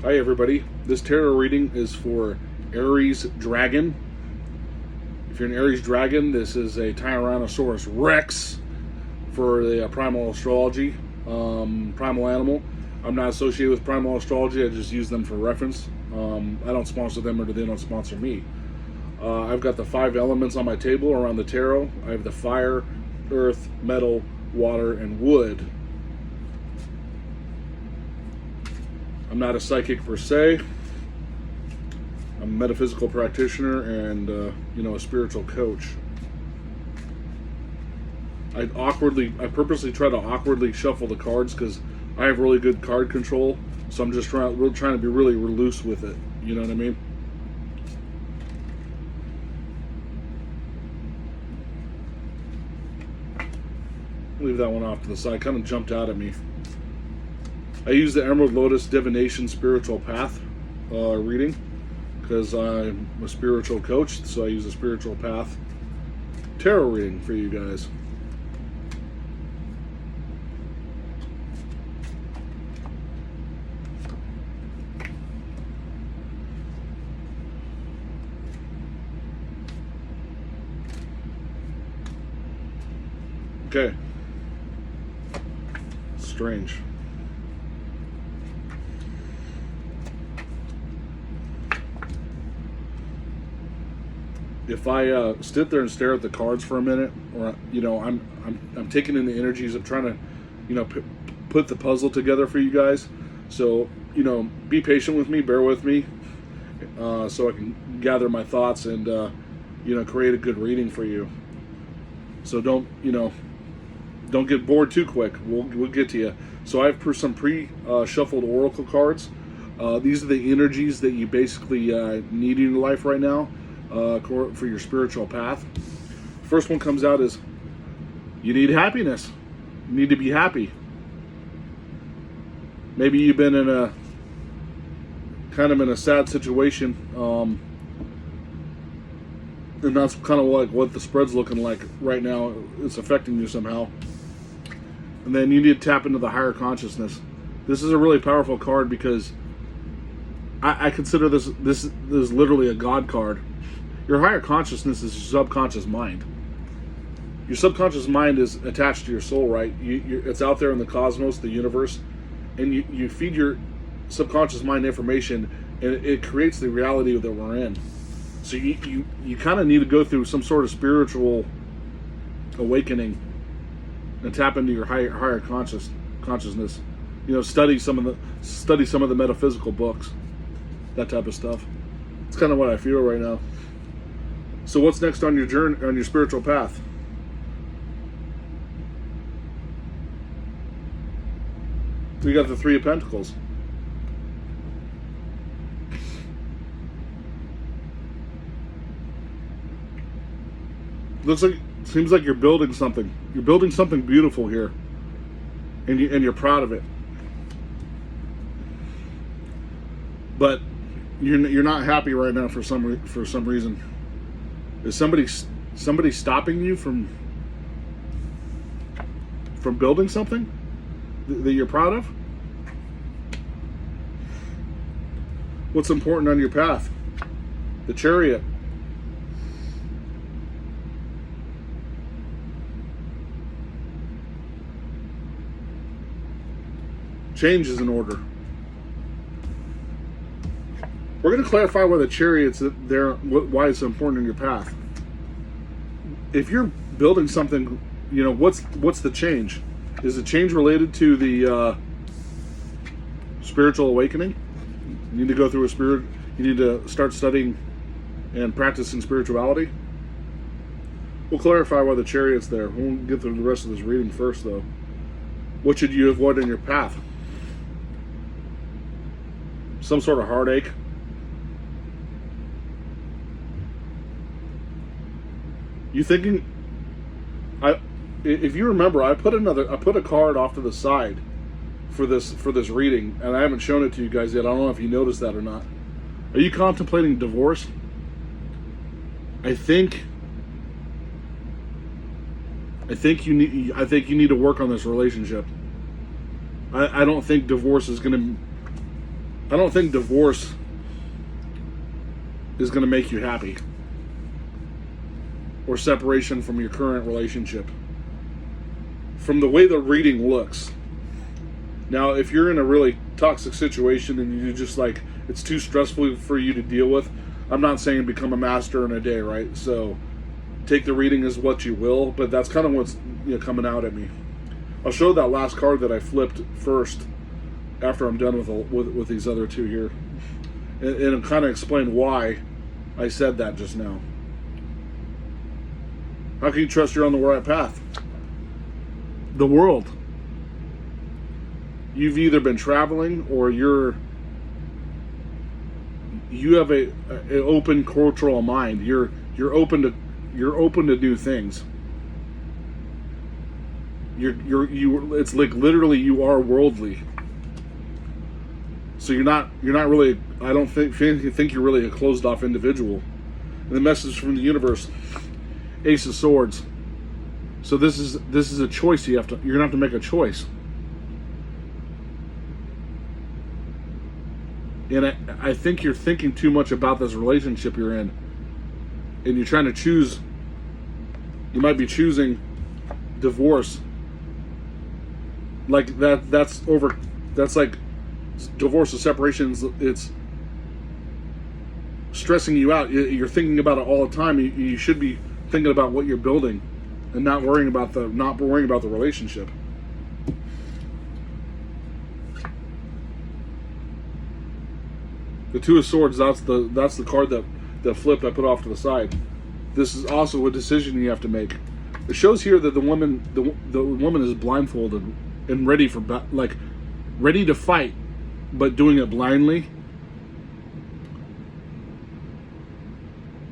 Hi everybody, this tarot reading is for Aries+Dragon. If you're an Aries+Dragon, this is a Tyrannosaurus Rex for the primal astrology, primal animal. I'm not associated with primal astrology, I just use them for reference. I don't sponsor them or they don't sponsor me. I've got the 5 elements on my table around the tarot. I have the fire, earth, metal, water, and wood. I'm not a psychic per se. I'm a metaphysical practitioner and a spiritual coach. I purposely try to awkwardly shuffle the cards because I have really good card control. So I'm just trying to be really loose with it. You know what I mean? Leave that one off to the side. Kind of jumped out at me. I use the Emerald Lotus Divination Spiritual Path reading because I'm a spiritual coach, so I use a spiritual path tarot reading for you guys. Okay. Strange. If I sit there and stare at the cards for a minute, or I'm taking in the energies of trying to, put the puzzle together for you guys. So be patient with me, bear with me, so I can gather my thoughts and create a good reading for you. So don't get bored too quick. We'll get to you. So I have some pre-shuffled oracle cards. These are the energies that you basically need in your life right now. For your spiritual path. First one comes out is you need happiness. You need to be happy. Maybe you've been in a sad situation, and that's kind of like what the spread's looking like right now. It's affecting you somehow, and then you need to tap into the higher consciousness. This is a really powerful card because I consider this is literally a God card. Your higher consciousness is your subconscious mind. Your subconscious mind is attached to your soul, right? It's out there in the cosmos, the universe, and you feed your subconscious mind information, and it creates the reality that we're in. So you kind of need to go through some sort of spiritual awakening and tap into your higher consciousness. Study some of the metaphysical books, that type of stuff. It's kind of what I feel right now. So what's next on your journey, on your spiritual path? We got the 3 of Pentacles. Seems like you're building something. You're building something beautiful here, and you're proud of it. But you're not happy right now for some reason. Is somebody stopping you from building something that you're proud of? What's important on your path? The Chariot. Change is in order. We're going to clarify why the Chariot's there, why it's important in your path. If you're building something, what's the change? Is the change related to the spiritual awakening? You need to go through you need to start studying and practicing spirituality. We'll clarify why the Chariot's there. We'll get through the rest of this reading first, though. What should you avoid in your path? Some sort of heartache. You thinking? If you remember, I put a card off to the side for this reading, and I haven't shown it to you guys yet. I don't know if you noticed that or not. Are you contemplating divorce? I think you need to work on this relationship. I don't think divorce is going to I don't think divorce is going to make you happy, or separation from your current relationship. From the way the reading looks. Now, if you're in a really toxic situation and you just like, it's too stressful for you to deal with, I'm not saying become a master in a day, right? So take the reading as what you will, but that's kind of what's coming out at me. I'll show that last card that I flipped first after I'm done with these other two here, and I'll kind of explain why I said that just now. How can you trust you're on the right path? The world. You've either been traveling or you have an open cultural mind. You're open to new things. It's like literally you are worldly. So you're not really, I don't think you're really a closed off individual. And the message from the universe, Ace of Swords. So this is a choice you're gonna have to make a choice. And I think you're thinking too much about this relationship you're in, and you're trying to choose. You might be choosing divorce. Like that. That's like divorce or separation. It's stressing you out. You're thinking about it all the time. You should be thinking about what you're building, and not worrying about the relationship. The Two of Swords, that's the card that flipped I put off to the side. This is also a decision you have to make. It shows here that the woman is blindfolded and ready to fight, but doing it blindly.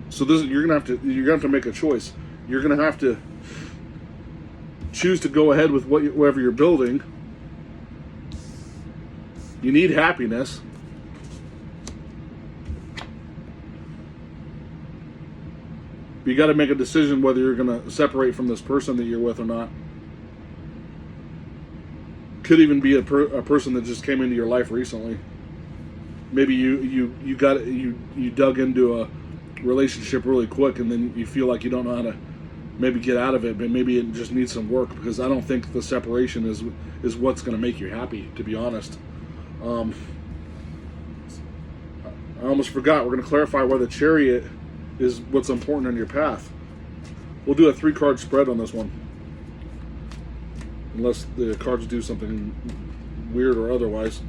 So you're gonna have to make a choice. You're gonna have to choose to go ahead with whatever you're building. You need happiness. You got to make a decision whether you're going to separate from this person that you're with or not. Could even be a person that just came into your life recently. Maybe you dug into a relationship really quick, and then you feel like you don't know how to maybe get out of it, but maybe it just needs some work, because I don't think the separation is what's going to make you happy, to be honest. I almost forgot. We're going to clarify why the Chariot is what's important in your path. We'll do a 3-card spread on this one, unless the cards do something weird or otherwise.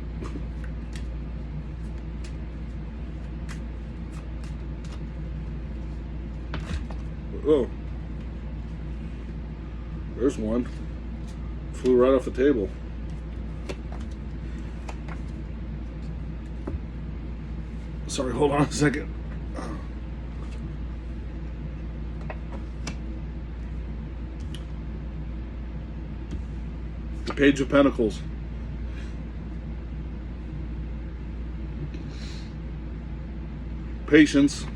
Oh, there's one. Flew right off the table. Sorry, hold on a second. The Page of Pentacles. Patience.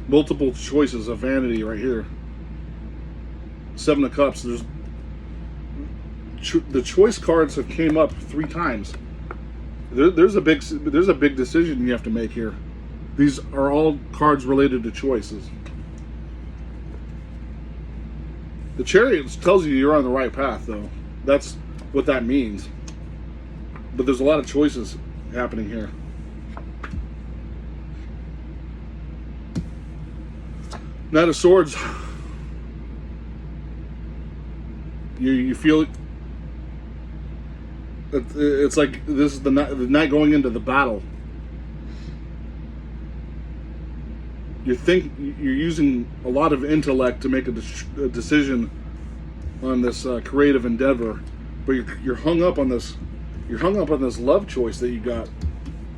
Multiple choices of vanity right here. 7 of Cups. The choice cards have came up 3 times. There's a big decision you have to make here. These are all cards related to choices. The Chariot tells you you're on the right path, though. That's what that means. But there's a lot of choices happening here. Knight of Swords. You feel it's like this is the night going into the battle. You're using a lot of intellect to make a decision on this creative endeavor, but you're hung up on this. You're hung up on this love choice that you got.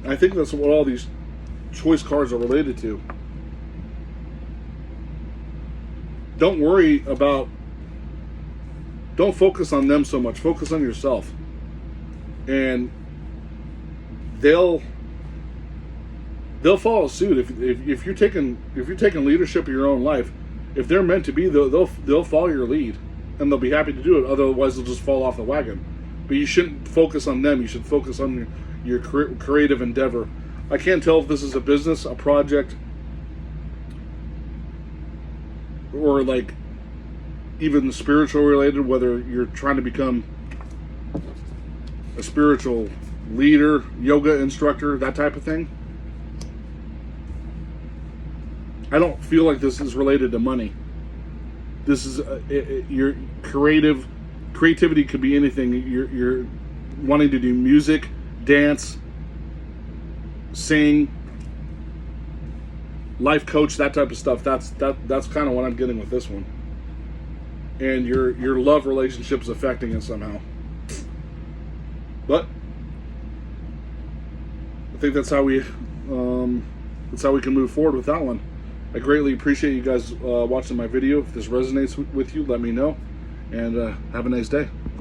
I think that's what all these choice cards are related to. Don't focus on them so much. Focus on yourself, and they'll follow suit. If you're taking leadership of your own life, if they're meant to be, they'll follow your lead. and they'll be happy to do it. Otherwise, they'll just fall off the wagon. But you shouldn't focus on them. You should focus on your creative endeavor. I can't tell if this is a business, a project, or like even spiritual related, whether you're trying to become a spiritual leader, yoga instructor, that type of thing. I don't feel like this is related to money. This is your creativity could be anything. You're wanting to do music, dance, sing, life coach, that type of stuff. That's kind of what I'm getting with this one. And your love relationship is affecting it somehow. But I think that's how we can move forward with that one. I greatly appreciate you guys watching my video. If this resonates with you, let me know. And have a nice day.